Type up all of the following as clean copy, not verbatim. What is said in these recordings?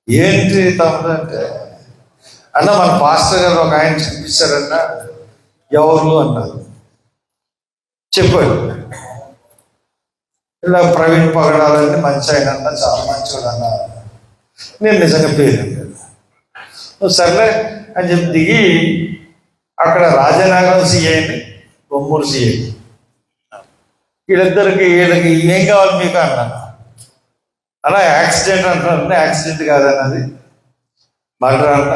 ఏంటి తమ్ముడు అంటే, అన్న మన పాస్టర్ గారు ఒక ఆయన చూపించారన్న. ఎవరు అన్నారు. చెప్పాడు, ఇలా ప్రవీణ్ పగడాలని మంచి ఆయన అన్న, చాలా మంచివాడు అన్న. నేను నిజంగా పేరు సర్లే అని చెప్పి దిగి అక్కడ రాజానగరం సిఐని, బొమ్మూరు సిఐ, వీళ్ళకి ఏం కావాలి మీకు అన్నాను. అలా యాక్సిడెంట్ అంటున్నారు. యాక్సిడెంట్ కాదన్నది, మర్డర్ అంట.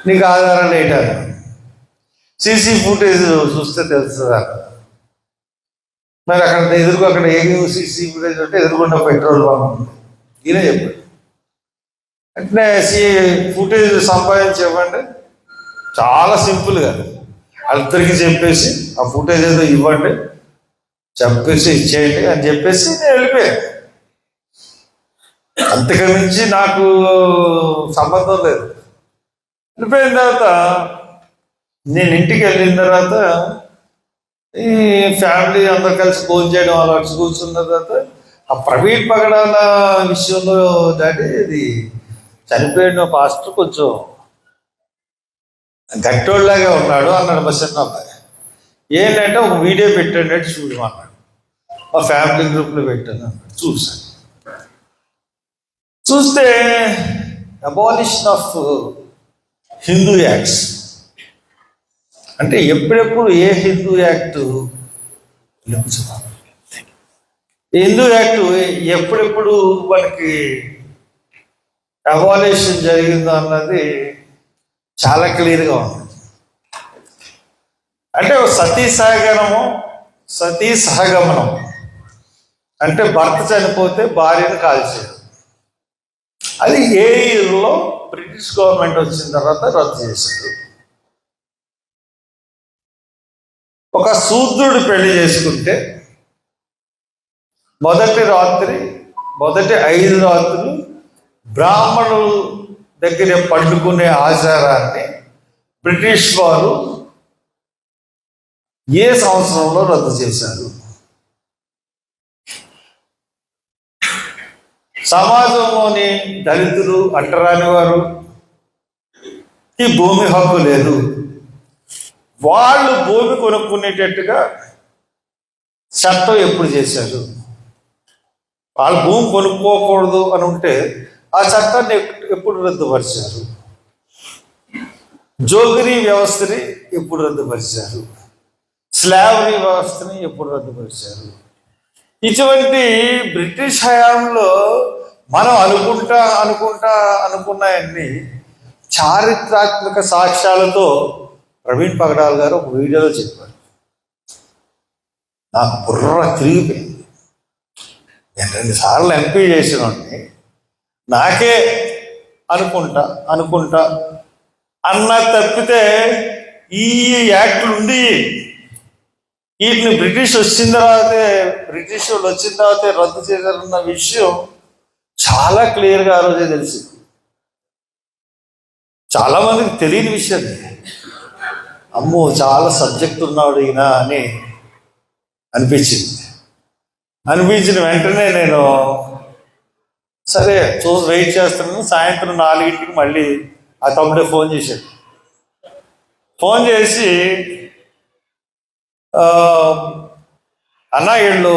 నీకు ఆధారాలు ఏంటారు? సీసీ ఫుటేజ్ చూస్తే తెలుస్తుందా? మరి అక్కడ అక్కడ ఏం సీసీ ఫుటేజ్ అంటే ఎదురుకుండా పెట్రోల్ బంక్ ఉంది. ఈయనే చెప్పాడు. అంటే ఫుటేజ్ సంపాదించి ఇవ్వండి, చాలా సింపుల్గా వాళ్ళిద్దరికి చెప్పేసి ఆ ఫుటేజ్ ఏదో ఇవ్వండి, చెప్పేసి ఇచ్చేయండి అని చెప్పేసి నేను వెళ్ళిపోయాను. అంతకుమించి నాకు సంబంధం లేదు. వెళ్ళిపోయిన తర్వాత నేను ఇంటికి వెళ్ళిన తర్వాత ఈ ఫ్యామిలీ అందరు కలిసి భోజనం చేయడం అలా కూర్చున్న తర్వాత ఆ ప్రవీణ్ పగడాల విషయంలో డాడీ ఇది చనిపోయిన పాస్టర్ కొంచెం గట్టోళ్ళలాగా ఉన్నాడు అన్నాడు. బస్ అబ్బాయి ఏంటంటే ఒక వీడియో పెట్టండి అంటే చూడమన్నాడు. ఆ ఫ్యామిలీ గ్రూప్లో పెట్టాను అన్నాడు. చూసాను. చూస్తే అబాలిషన్ ఆఫ్ హిందూ యాక్ట్స్ అంటే ఎప్పుడెప్పుడు ఏ హిందూ యాక్ట్ హిందూ యాక్ట్ ఎప్పుడెప్పుడు మనకి అబాలిషన్ జరిగిందో అన్నది చాలా క్లియర్గా ఉంది. అంటే సతీ సహగమనం అంటే భర్త చనిపోతే భార్యను కాల్చేది. అది ఏ ఇయర్లో బ్రిటిష్ గవర్నమెంట్ వచ్చిన తర్వాత రద్దు చేశారు. ఒక శూద్రుడు పెళ్లి చేసుకుంటే మొదటి 5 రాత్రులు బ్రాహ్మణుల దగ్గర పండుకునే ఆచారాన్ని బ్రిటిష్ వారు ఏ సంవత్సరంలో రద్దు చేశారు? సమాజంలోని దళితులు, అంటరాని వారు ఈ భూమి హక్కు లేదు, వాళ్ళు భూమి కొనుక్కునేటట్టుగా చట్టం ఎప్పుడు చేశారు? వాళ్ళు భూమి కొనుక్కోకూడదు అని ఉంటే ఆ చట్టాన్ని ఎప్పుడు రద్దుపరిచారు? జోగిరీ వ్యవస్థని ఎప్పుడు రద్దుపరిచారు? స్లావరీ వ్యవస్థని ఎప్పుడు రద్దుపరిచారు? ఇటువంటి బ్రిటిష్ హయాంలో మనం అనుకున్నాయన్ని చారిత్రాత్మక సాక్ష్యాలతో ప్రవీణ్ పగడాల్ గారు ఒక వీడియోలో చెప్పారు. నాకు బుర్ర తిరిగిపోయింది. నేను 2 సార్లు ఎంపీ చేసినోడిని, నాకే అనుకుంటా అన్న తప్పితే ఈ యాక్ట్లు ఉండి వీటిని బ్రిటిష్ వాళ్ళు వచ్చిన తర్వాతే రద్దు చేశారన్న విషయం చాలా క్లియర్గా ఆ రోజే తెలిసింది. చాలా మందికి తెలియని విషయం. అమ్మో చాలా సబ్జెక్ట్ ఉన్నాడు ఈయన అని అనిపించిన వెంటనే నేను సరే వెయిట్ చేస్తున్నాను. సాయంత్రం 4 మళ్ళీ ఆ తమ్ముడే ఫోన్ చేశాడు. ఫోన్ చేసి అన్న వీళ్ళు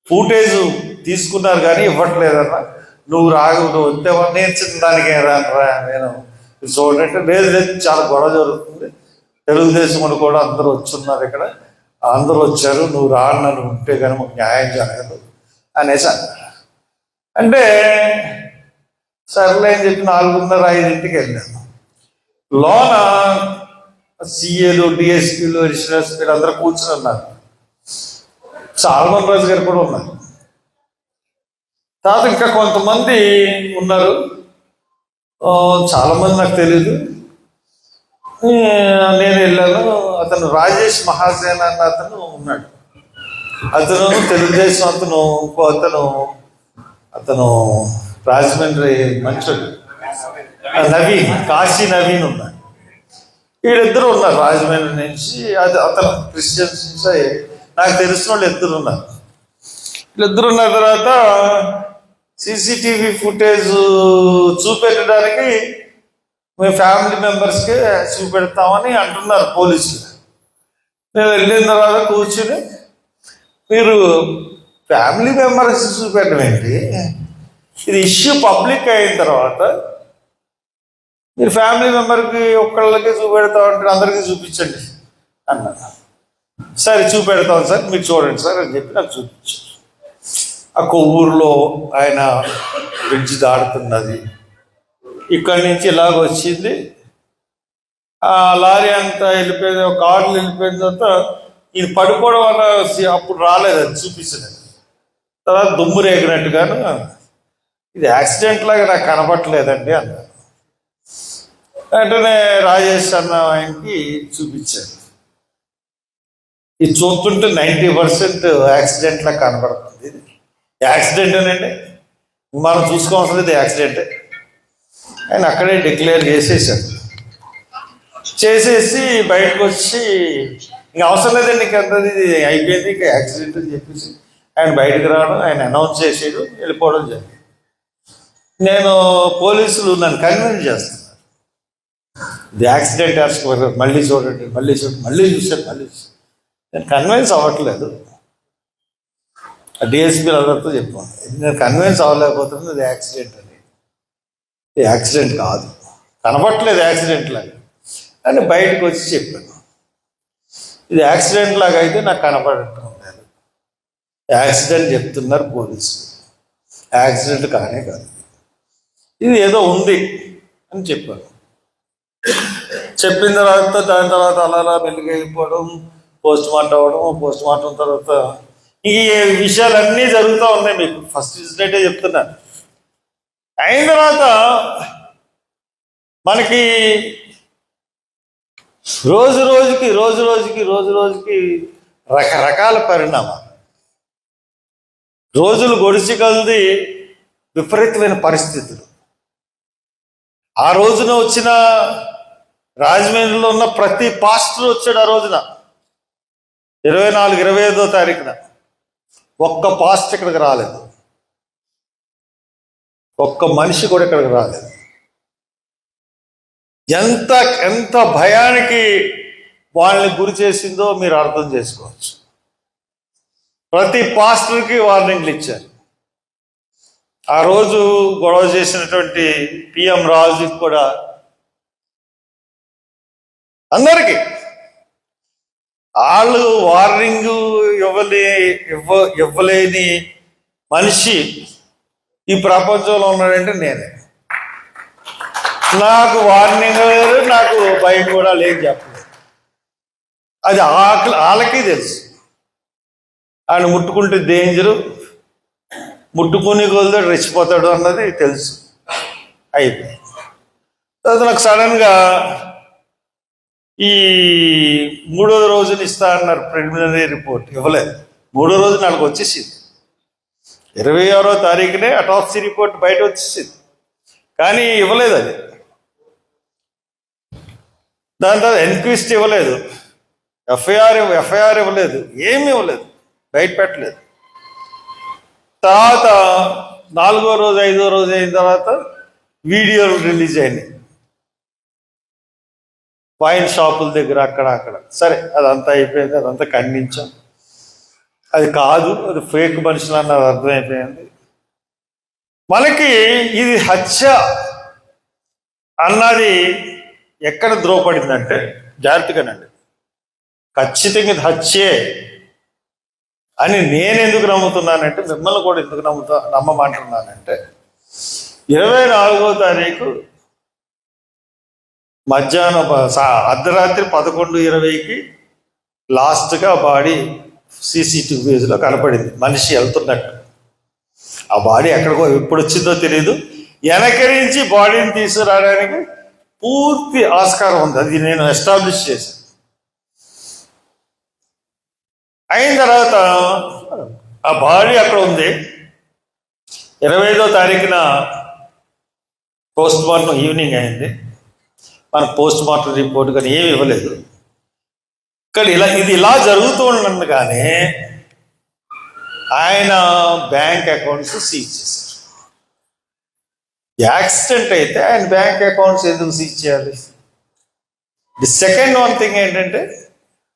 ఫుటేజ్ తీసుకున్నారు కానీ ఇవ్వట్లేదన్నా, నువ్వు వస్తే నేర్చుకోవడానికి రా నేను చూడంటే లేదు చాలా గొడవ జరుగుతుంది, తెలుగుదేశం వాళ్ళు కూడా అందరూ వచ్చున్నారు, ఇక్కడ అందరూ వచ్చారు, నువ్వు రా నన్ను ఉంటే కానీ మాకు న్యాయం జరగదు అనేసి అంటే సర్లే అని చెప్పి 4:30-5 వెళ్ళాను. లోన సిఏలు, డిఎస్పీలు, అడిషనల్ ఎస్పీలు అందరూ కూర్చుని ఉన్నారు. సాల్మన్ రాజు గారు కూడా ఉన్నారు. తర్వాత ఇంకా కొంతమంది ఉన్నారు, చాలామంది నాకు తెలీదు. నేను వెళ్ళాను. అతను రాజేష్ మహాసేన అన్న అతను ఉన్నాడు. అతను తెలుగుదేశం ఇంకో అతను రాజమండ్రి మంచోడు, కాశీ నవీన్ ఉన్నాడు. వీళ్ళిద్దరు ఉన్నారు రాజమండ్రి నుంచి. అతను క్రిస్టియన్స్ నుంచి. నాకు తెలిసిన వాళ్ళు 2 ఉన్నారు. వీళ్ళిద్దరు ఉన్న తర్వాత సీసీటీవీ ఫుటేజ్ చూపెట్టడానికి మీ ఫ్యామిలీ మెంబర్స్కే చూపెడతామని అంటున్నారు పోలీసులు. నేను వెళ్ళిన తర్వాత కూర్చుని, మీరు ఫ్యామిలీ మెంబర్స్ చూపెట్టడం ఏంటి, ఇది ఇష్యూ పబ్లిక్ అయిన తర్వాత మీరు ఫ్యామిలీ మెంబర్కి ఒక్కళ్ళకి చూపెడతామంటే అందరికీ చూపించండి అన్నారు. సరే చూపెడతాం సార్, మీరు చూడండి సార్ అని చెప్పి నాకు చూపించారు. ఆ కొవ్వూరులో ఆయన బ్రిడ్జ్ దాడుతున్నది, ఇక్కడి నుంచి ఇలాగ వచ్చింది, ఆ లారీ అంతా వెళ్ళిపోయింది, కార్లు వెళ్ళిపోయిన తర్వాత ఈయన పడిపోవడం వల్ల అప్పుడు రాలేదు, అది చూపించలేదు. తర్వాత దుమ్ము రేగినట్టుగాను ఇది యాక్సిడెంట్ లాగా నాకు కనపట్లేదండి అన్నారు. వెంటనే రాజేష్ అన్న ఆయనకి చూపించారు. ఇది చూస్తుంటే 90% యాక్సిడెంట్ లాగా కనపడుతుంది. ఇది యాక్సిడెంట్ అనండి, మనం చూసుకోవాల్సింది ఇది యాక్సిడెంటే. ఆయన అక్కడే డిక్లేర్ చేసేసి బయటకు వచ్చి, ఇంక అవసరం లేదండి, ఇంక ఇది అయిపోయింది, ఇక యాక్సిడెంట్ అని చెప్పేసి ఆయన బయటకు రావడం, ఆయన అనౌన్స్ చేసేయడం, వెళ్ళిపోవడం జరిగింది. నేను పోలీసులు నన్ను కన్విన్స్ చేస్తున్నారు, ఇది యాక్సిడెంట్ మళ్ళీ చూడండి, మళ్ళీ చూశాను. నేను కన్విన్స్ అవ్వట్లేదు. డిఎస్పీ అందరితో చెప్పాను, నేను కన్విన్స్ అవ్వలేకపోతుంది ఇది యాక్సిడెంట్ అని. ఇది యాక్సిడెంట్ కాదు, కనపట్లేదు యాక్సిడెంట్ లాగా అని బయటకు వచ్చి చెప్పాను. ఇది యాక్సిడెంట్ లాగా అయితే నాకు కనపడటం లేదు, యాక్సిడెంట్ చెప్తున్నారు పోలీసులు, యాక్సిడెంట్ కానే కాదు, ఇది ఏదో ఉంది అని చెప్పాను. చెప్పిన తర్వాత దాని తర్వాత అలా మెల్లిగా వెళ్ళిపోవడం, పోస్ట్ మార్టం అవ్వడం, పోస్ట్ మార్టం తర్వాత ఈ విషయాలన్నీ జరుగుతూ ఉన్నాయి. మీకు ఫస్ట్ ఇన్సిడెంటే చెప్తున్నాను. అయిన తర్వాత మనకి రోజు రోజుకి రకరకాల పరిణామాలు, రోజులు గొడిచి కొలది విపరీతమైన పరిస్థితులు. ఆ రోజున వచ్చిన రాజమండ్రిలో ఉన్న ప్రతి పాస్టర్ వచ్చాడు. ఆ రోజున 24, 25వ తారీఖున ఒక్క పాస్టర్ ఇక్కడికి రాలేదు, ఒక్క మనిషి కూడా ఇక్కడికి రాలేదు. ఎంత భయానికి వాళ్ళని గురి చేసిందో మీరు అర్థం చేసుకోవచ్చు. ప్రతి పాస్టర్కి వార్నింగ్లు ఇచ్చారు. ఆ రోజు గొడవ చేసినటువంటి పిఎం రాజుకి కూడా, అందరికీ వాళ్ళు వార్నింగ్ ఇవ్వలేని మనిషి ఈ ప్రపంచంలో ఉన్నాడంటే నేనే. నాకు వార్నింగ్ లేదు, నాకు భయం కూడా లేదు చెప్పలేదు. అది వాళ్ళకి తెలుసు. ఆయన ముట్టుకుంటే డేంజరు, ముట్టుకుని కొలితే రెచ్చిపోతాడు అన్నది తెలుసు. అయిపోయింది. తర్వాత నాకు సడన్గా ఈ 3వ రోజున ఇస్తా అన్నారు ప్రిలిమినరీ రిపోర్ట్, ఇవ్వలేదు. 3వ రోజు నాకు వచ్చేసింది. 26వ తారీఖునే అటాప్సీ రిపోర్ట్ బయట వచ్చేసింది, కానీ ఇవ్వలేదు అది. దాని తర్వాత ఎన్క్విస్ట్ ఇవ్వలేదు, ఎఫ్ఐఆర్ ఇవ్వలేదు, ఏమీ ఇవ్వలేదు, బయట పెట్టలేదు. తర్వాత 4వ రోజు 5వ రోజు అయిన తర్వాత వీడియోలు రిలీజ్ అయినాయి, వైన్ షాపుల దగ్గర అక్కడ. సరే, అదంతా అయిపోయింది, అదంతా ఖండించాం. అది కాదు, అది ఫేక్ మనుషులు అన్నది అర్థమైపోయింది. మనకి ఇది హత్య అన్నది ఎక్కడ ద్రోవపడిందంటే, జాగ్రత్తగానండి, ఖచ్చితంగా ఇది హత్యే అని నేను ఎందుకు నమ్ముతున్నానంటే, మిమ్మల్ని కూడా ఎందుకు నమ్మమంటున్నానంటే, 24వ తారీఖు మధ్యాహ్నం అర్ధరాత్రి 11:20కి లాస్ట్గా బాడీ CCTVలో కనపడింది, మనిషి వెళ్తున్నట్టు. ఆ బాడీ ఎక్కడికో ఎప్పుడు వచ్చిందో తెలియదు. వెనకరించి బాడీని తీసుకురావడానికి పూర్తి ఆస్కారం ఉంది, అది నేను ఎస్టాబ్లిష్ చేశాను. అయిన తర్వాత ఆ బాడీ అక్కడ ఉంది. 25వ తారీఖున పోస్ట్ మార్టం ఈవినింగ్ అయింది. మనకు పోస్ట్ మార్టం రిపోర్ట్ కానీ ఏమి ఇవ్వలేదు. కానీ ఇది ఇలా జరుగుతూ ఉండగానే ఆయన బ్యాంక్ అకౌంట్స్ సీజ్ చేశారు. యాక్సిడెంట్ అయితే ఆయన బ్యాంక్ అకౌంట్స్ ఎందుకు సీజ్ చేయాలి? ది సెకండ్ వన్ థింగ్ ఏంటంటే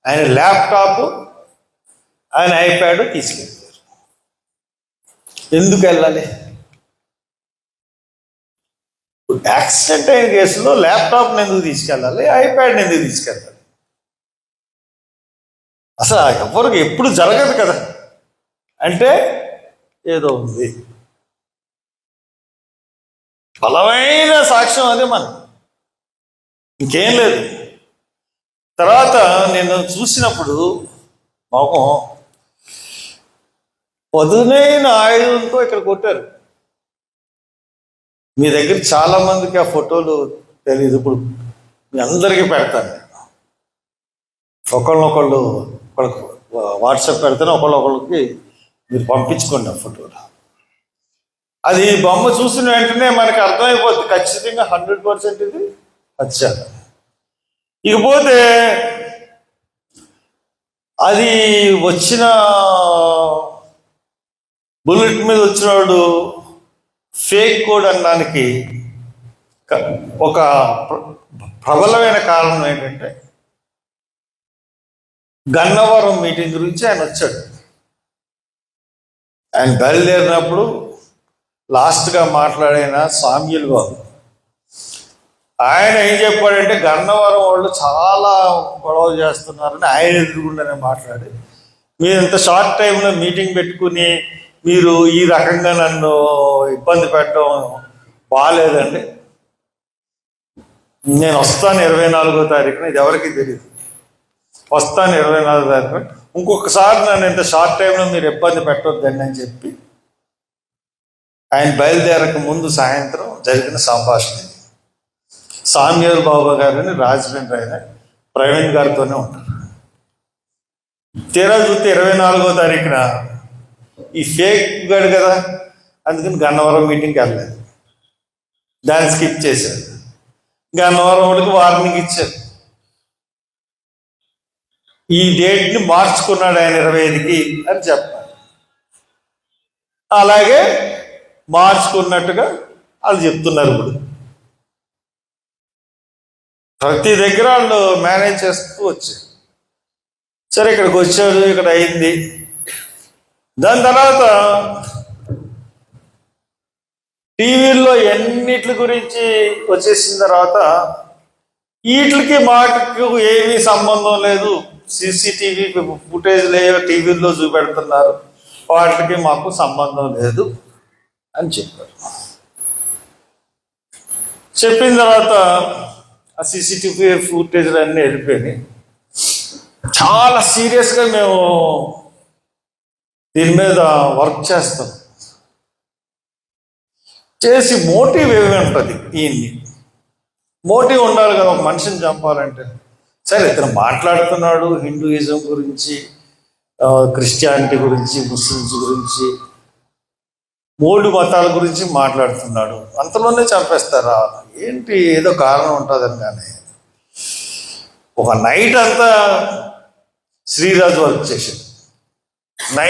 ఆయన ల్యాప్టాప్, ఆయన ఐప్యాడ్ తీసుకెళ్ళారు. ఎందుకు వెళ్ళాలి? యాక్సిడెంట్ అయిన కేసులో ల్యాప్టాప్ని ఎందుకు తీసుకెళ్ళాలి, ఐప్యాడ్ని ఎందుకు తీసుకెళ్ళాలి? అసలు ఎవరికి ఎప్పుడు జరగదు కదా. అంటే ఏదో ఉంది, బలమైన సాక్ష్యం అదే మనం, ఇంకేం లేదు. తర్వాత నేను చూసినప్పుడు పాపం పదునైన ఆయుధంతో ఇక్కడ కొట్టారు. మీ దగ్గర చాలా మందికి ఆ ఫోటోలు తెలియదు, ఇప్పుడు మీ అందరికీ పెడతాను నేను. ఒకళ్ళకి వాట్సాప్ పెడతాను, ఒకళ్ళకి మీరు పంపించుకోండి ఆ ఫోటోలు. అది బొమ్మ చూసిన వెంటనే మనకు అర్థమైపోద్ది ఖచ్చితంగా 100% ఇది హత్య. ఇకపోతే అది వచ్చిన బుల్లెట్ మీద వచ్చినవాడు ఫేక్ కోడ్ అనడానికి ఒక ప్రబలమైన కారణం ఏంటంటే గన్నవరం మీటింగ్ గురించి ఆయన వచ్చాడు. ఆయన బయలుదేరినప్పుడు లాస్ట్గా మాట్లాడిన సామ్యుల్ బాబు, ఆయన ఏం చెప్పాడంటే గన్నవరం వాళ్ళు చాలా గొడవ చేస్తున్నారని ఆయన ఎదురుగుండానే మాట్లాడి, మీరు ఇంత షార్ట్ టైంలో మీటింగ్ పెట్టుకుని మీరు ఈ రకంగా నన్ను ఇబ్బంది పెట్టడం బాగాలేదండి, నేను వస్తాను 24వ తారీఖున, ఇది ఎవరికి తెలియదు, వస్తాను 24వ తారీఖున, ఇంకొకసారి నన్ను ఇంత షార్ట్ టైంలో మీరు ఇబ్బంది పెట్టొద్దండి అని చెప్పి ఆయన బయలుదేరక ముందు సాయంత్రం జరిగిన సంభాషణ. సామ్యూల్ బాబు గారిని రాజమండ్రి ఆయన ప్రవీణ్ గారితోనే ఉంటారు. తీరా చూస్తే 24వ తారీఖున ఈ ఫేక్ గాడు కదా, అందుకని గన్నవరం మీటింగ్కి వెళ్ళలేదు, దాన్ని స్కిప్ చేశారు. గన్నవరం వాళ్ళకి వార్నింగ్ ఇచ్చారు, ఈ డేట్ని మార్చుకున్నాడు ఆయన 25కి అని చెప్పారు. అలాగే మార్చుకున్నట్టుగా వాళ్ళు చెప్తున్నారు. ఇప్పుడు ప్రతి దగ్గర వాళ్ళు మేనేజ్ చేస్తూ వచ్చారు. సరే ఇక్కడికి వచ్చారు, ఇక్కడ అయింది. దాని తర్వాత టీవీల్లో ఎన్నిటి గురించి వచ్చేసిన తర్వాత వీటికి మాటకు ఏమీ సంబంధం లేదు, సీసీటీవీ ఫుటేజ్ లేవో టీవీల్లో చూపెడుతున్నారు, వాటికి మాకు సంబంధం లేదు అని చెప్పారు. చెప్పిన తర్వాత ఆ సీసీటీవీ ఫుటేజ్లు అన్నీ వెళ్ళిపోయినాయి. చాలా సీరియస్గా మేము దీని మీద వర్క్ చేస్తాం. చేసి మోటివ్ ఏమి ఉంటుంది, ఈయన్ని మోటివ్ ఉండాలి కదా ఒక మనిషిని చంపాలంటే. సరే ఇతను మాట్లాడుతున్నాడు హిందూయిజం గురించి, క్రిస్టియానిటీ గురించి, ముస్లిమ్స్ గురించి, 3 మతాల గురించి మాట్లాడుతున్నాడు, అంతలోనే చంపేస్తారా ఏంటి? ఏదో కారణం ఉంటుందని. కానీ ఒక నైట్ అంతా శ్రీరాజు వర్క్ చేశాడు. నైట్